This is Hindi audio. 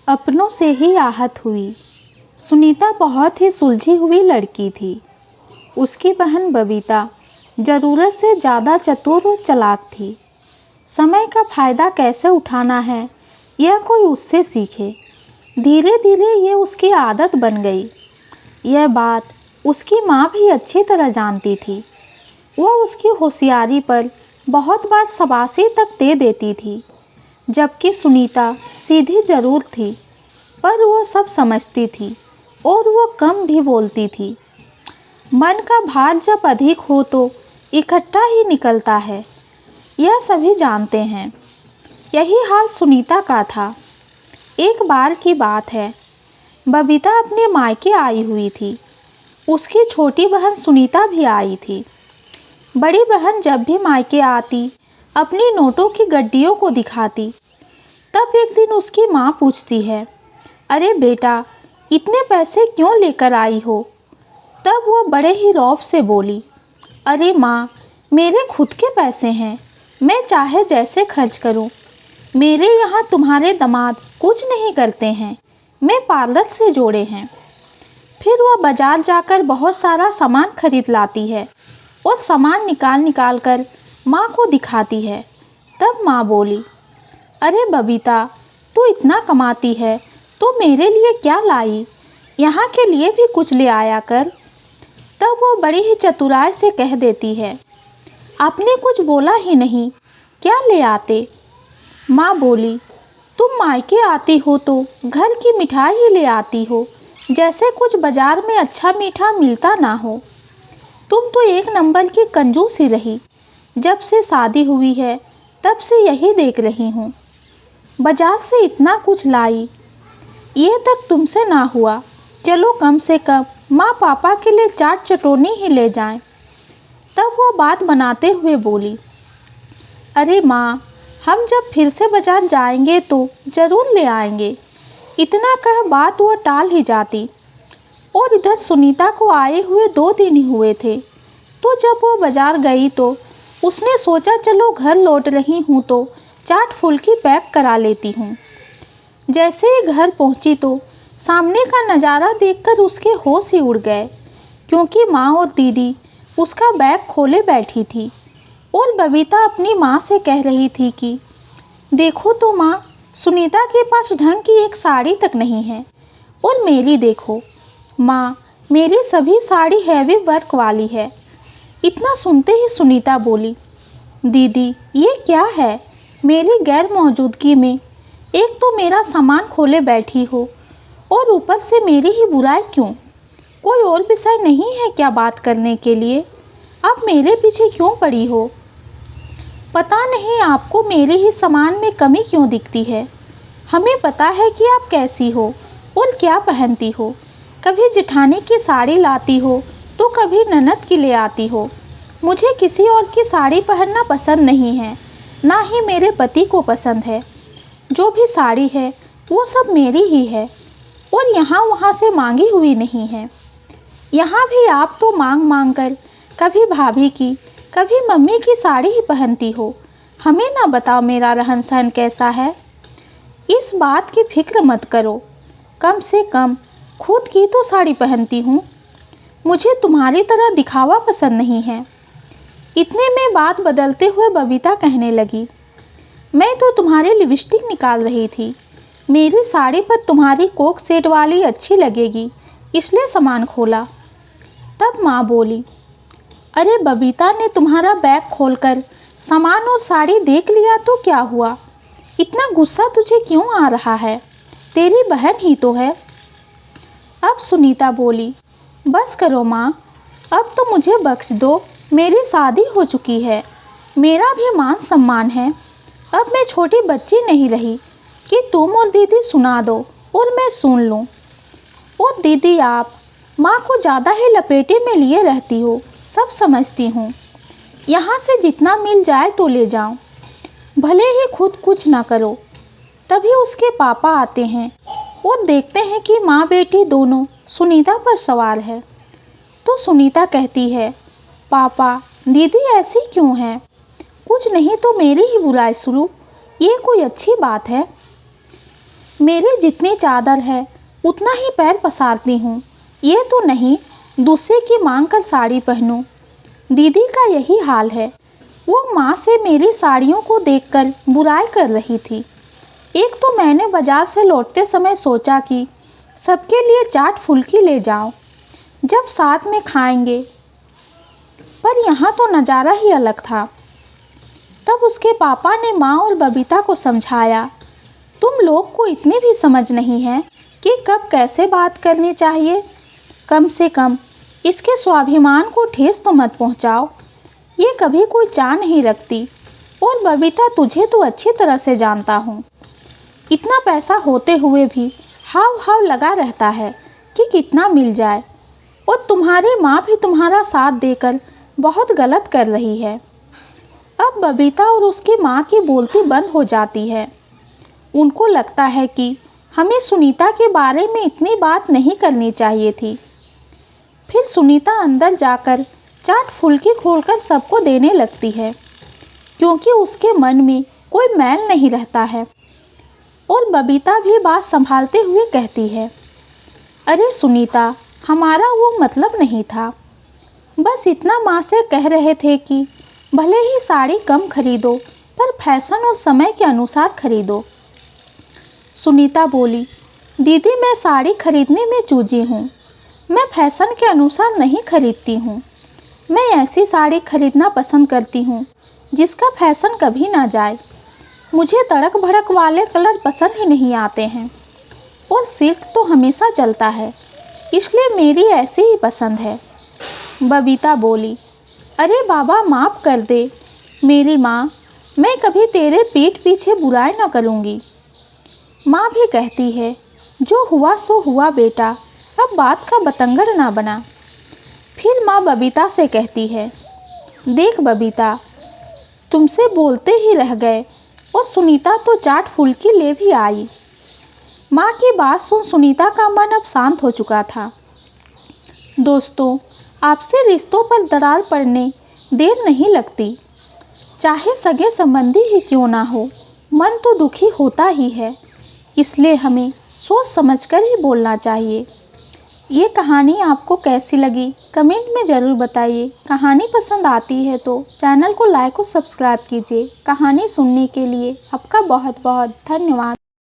अपनों से ही आहत हुई। सुनीता बहुत ही सुलझी हुई लड़की थी। उसकी बहन बबीता ज़रूरत से ज़्यादा चतुर और चालाक थी। समय का फ़ायदा कैसे उठाना है यह कोई उससे सीखे। धीरे धीरे ये उसकी आदत बन गई। यह बात उसकी माँ भी अच्छी तरह जानती थी। वह उसकी होशियारी पर बहुत बार शाबाशी तक दे देती थी, जबकि सुनीता सीधी ज़रूर थी, पर वह सब समझती थी और वह कम भी बोलती थी। मन का भार जब अधिक हो तो इकट्ठा ही निकलता है, यह सभी जानते हैं। यही हाल सुनीता का था। एक बार की बात है, बबीता अपने मायके आई हुई थी। उसकी छोटी बहन सुनीता भी आई थी। बड़ी बहन जब भी मायके आती अपनी नोटों की गड्डियों को दिखाती। तब एक दिन उसकी माँ पूछती है, अरे बेटा, इतने पैसे क्यों लेकर आई हो? तब वो बड़े ही रौब से बोली, अरे माँ, मेरे खुद के पैसे हैं, मैं चाहे जैसे खर्च करूँ। मेरे यहाँ तुम्हारे दामाद कुछ नहीं करते हैं, मैं पार्लर से जोड़े हैं। फिर वह बाजार जाकर बहुत सारा सामान खरीद लाती है और सामान निकाल निकाल कर माँ को दिखाती है। तब माँ बोली, अरे बबीता, तू इतना कमाती है तो मेरे लिए क्या लाई? यहाँ के लिए भी कुछ ले आया कर। तब वो बड़ी ही चतुराई से कह देती है, आपने कुछ बोला ही नहीं, क्या ले आते? माँ बोली, तुम मायके आती हो तो घर की मिठाई ही ले आती हो, जैसे कुछ बाजार में अच्छा मीठा मिलता ना हो। तुम तो एक नंबर की कंजूस ही रही। जब से शादी हुई है तब से यही देख रही हूँ। बाजार से इतना कुछ लाई, ये तक तुमसे ना हुआ। चलो कम से कम माँ पापा के लिए चाट चटोनी ही ले जाएं। तब वो बात बनाते हुए बोली, अरे माँ, हम जब फिर से बाजार जाएंगे तो ज़रूर ले आएंगे। इतना कह बात वो टाल ही जाती। और इधर सुनीता को आए हुए 2 दिन ही हुए थे, तो जब वो बाजार गई तो उसने सोचा चलो घर लौट रही हूँ तो चाट फुल्की पैक करा लेती हूँ। जैसे ही घर पहुँची तो सामने का नज़ारा देखकर उसके होश ही उड़ गए, क्योंकि माँ और दीदी उसका बैग खोले बैठी थी और बबीता अपनी माँ से कह रही थी कि देखो तो माँ, सुनीता के पास ढंग की एक साड़ी तक नहीं है, और मेरी देखो माँ, मेरी सभी साड़ी हैवी वर्क वाली है। इतना सुनते ही सुनीता बोली, दीदी ये क्या है? मेरी गैर मौजूदगी में एक तो मेरा सामान खोले बैठी हो और ऊपर से मेरी ही बुराई क्यों? कोई और विषय नहीं है क्या बात करने के लिए? आप मेरे पीछे क्यों पड़ी हो? पता नहीं आपको मेरे ही सामान में कमी क्यों दिखती है। हमें पता है कि आप कैसी हो और क्या पहनती हो। कभी जेठानी की साड़ी लाती हो तो कभी ननद की ले आती हो। मुझे किसी और की साड़ी पहनना पसंद नहीं है, ना ही मेरे पति को पसंद है। जो भी साड़ी है वो सब मेरी ही है और यहाँ वहाँ से मांगी हुई नहीं है। यहाँ भी आप तो मांग मांग कर कभी भाभी की, कभी मम्मी की साड़ी ही पहनती हो। हमें ना बताओ मेरा रहन सहन कैसा है। इस बात की फिक्र मत करो, कम से कम खुद की तो साड़ी पहनती हूँ। मुझे तुम्हारी तरह दिखावा पसंद नहीं है। इतने में बात बदलते हुए बबीता कहने लगी, मैं तो तुम्हारी लिपस्टिक निकाल रही थी। मेरी साड़ी पर तुम्हारी कोक सेट वाली अच्छी लगेगी, इसलिए सामान खोला। तब माँ बोली, अरे बबीता ने तुम्हारा बैग खोलकर सामान और साड़ी देख लिया तो क्या हुआ? इतना गुस्सा तुझे क्यों आ रहा है? तेरी बहन ही तो है। अब सुनीता बोली, बस करो माँ, अब तो मुझे बख्श दो। मेरी शादी हो चुकी है, मेरा भी मान सम्मान है। अब मैं छोटी बच्ची नहीं रही कि तुम और दीदी सुना दो और मैं सुन लूँ। और दीदी, आप माँ को ज़्यादा ही लपेटे में लिए रहती हो, सब समझती हूँ। यहाँ से जितना मिल जाए तो ले जाओ, भले ही खुद कुछ ना करो। तभी उसके पापा आते हैं और देखते हैं कि माँ बेटी दोनों सुनीता पर सवार है। तो सुनीता कहती है, पापा, दीदी ऐसी क्यों है? कुछ नहीं तो मेरी ही बुराई शुरू, ये कोई अच्छी बात है? मेरी जितनी चादर है उतना ही पैर पसारती हूँ, ये तो नहीं दूसरे की मांग कर साड़ी पहनूं। दीदी का यही हाल है। वो माँ से मेरी साड़ियों को देखकर बुराई कर रही थी। एक तो मैंने बाजार से लौटते समय सोचा कि सबके लिए चाट फुल्की ले जाऊं, जब साथ में खाएंगे, पर यहाँ तो नज़ारा ही अलग था। तब उसके पापा ने माँ और बबीता को समझाया, तुम लोग को इतनी भी समझ नहीं है कि कब कैसे बात करनी चाहिए। कम से कम इसके स्वाभिमान को ठेस तो मत पहुँचाओ। ये कभी कोई चाह नहीं रखती, और बबीता तुझे तो अच्छी तरह से जानता हूँ। इतना पैसा होते हुए भी हाव हाव लगा रहता है कि कितना मिल जाए, और तुम्हारी माँ भी तुम्हारा साथ देकर बहुत गलत कर रही है। अब बबीता और उसकी माँ की बोलती बंद हो जाती है। उनको लगता है कि हमें सुनीता के बारे में इतनी बात नहीं करनी चाहिए थी। फिर सुनीता अंदर जाकर चाट फुल्की खोलकर सबको देने लगती है, क्योंकि उसके मन में कोई मैल नहीं रहता है। और बबीता भी बात संभालते हुए कहती है, अरे सुनीता, हमारा वो मतलब नहीं था। बस इतना माँ से कह रहे थे कि भले ही साड़ी कम खरीदो, पर फैशन और समय के अनुसार खरीदो। सुनीता बोली, दीदी मैं साड़ी खरीदने में चूजी हूँ। मैं फैशन के अनुसार नहीं खरीदती हूँ। मैं ऐसी साड़ी खरीदना पसंद करती हूँ जिसका फैशन कभी ना जाए। मुझे तड़क भड़क वाले कलर पसंद ही नहीं आते हैं, और सिल्क तो हमेशा चलता है, इसलिए मेरी ऐसी ही पसंद है। बबीता बोली, अरे बाबा माफ़ कर दे मेरी माँ, मैं कभी तेरे पीठ पीछे बुराई ना करूँगी। माँ भी कहती है, जो हुआ सो हुआ बेटा, अब बात का बतंगड़ ना बना। फिर माँ बबीता से कहती है, देख बबीता, तुमसे बोलते ही रह गए, और सुनीता तो चाट फुल्की ले भी आई। माँ की बात सुन सुनीता का मन अब शांत हो चुका था। दोस्तों, आपसे रिश्तों पर दरार पड़ने देर नहीं लगती। चाहे सगे संबंधी ही क्यों ना हो, मन तो दुखी होता ही है। इसलिए हमें सोच समझकर ही बोलना चाहिए। ये कहानी आपको कैसी लगी कमेंट में ज़रूर बताइए। कहानी पसंद आती है तो चैनल को लाइक और सब्सक्राइब कीजिए। कहानी सुनने के लिए आपका बहुत बहुत धन्यवाद।